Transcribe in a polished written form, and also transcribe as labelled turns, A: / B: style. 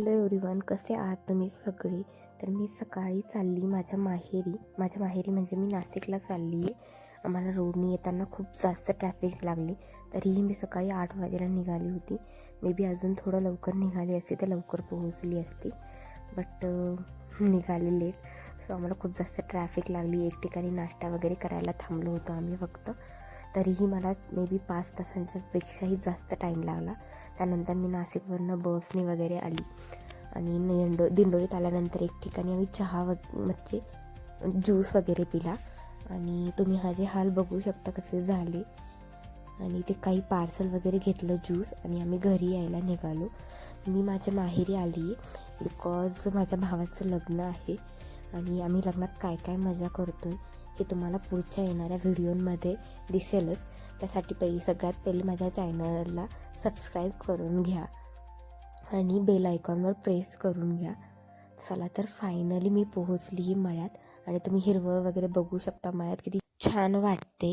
A: Hello everyone, कसे आहात तुम्ही सगळे? तर मी सकाळी चालली माझ्या माहेरी म्हणजे मी नाशिकला चालली आहे. आम्हाला रोडनी येताना खूप जास्त ट्रॅफिक लागली, तरीही मी सकाळी 8 वाजेला निघाली होती. मे बी अजून थोडं लवकर निघाली असती तर लवकर पोहोचली असती, बट निघाली लेट. सो आम्हाला खूप जास्त ट्रॅफिक लागली. एक ठिकाणी नाश्ता वगैरे करायला थांबलो होतो आम्ही फक्त, तरीही मला मे बी 5 तासांच्या पेक्षाही जास्त टाईम लागला. त्यानंतर मी नाशिकवरनं बसने वगैरे आली आणि दिंडोरीत आल्यानंतर एक ठिकाणी आम्ही चहा म्हणजे ज्यूस वगैरे पिला आणि तुम्ही माझे हाल बघू शकता कसे झाले. आणि ते काही पार्सल वगैरे घेतलं ज्यूस आणि आम्ही घरी यायला निघालो. मी माझ्या माहेरी आली बिकॉज माझ्या भावाचं लग्न आहे आणि आम्ही लग्नात काय काय मजा करतो आहे हे तुम्हाला पुढच्या येणाऱ्या व्हिडिओमध्ये दिसेलच. त्यासाठी सगळ्यात पहिले माझ्या चॅनलला सबस्क्राईब करून घ्या आणि बेल आयकॉनवर प्रेस करून घ्या. चला तर फायनली मी पोहोचली मळ्यात आणि तुम्ही हिरवळ वगैरे बघू शकता. मळ्यात किती छान वाटते.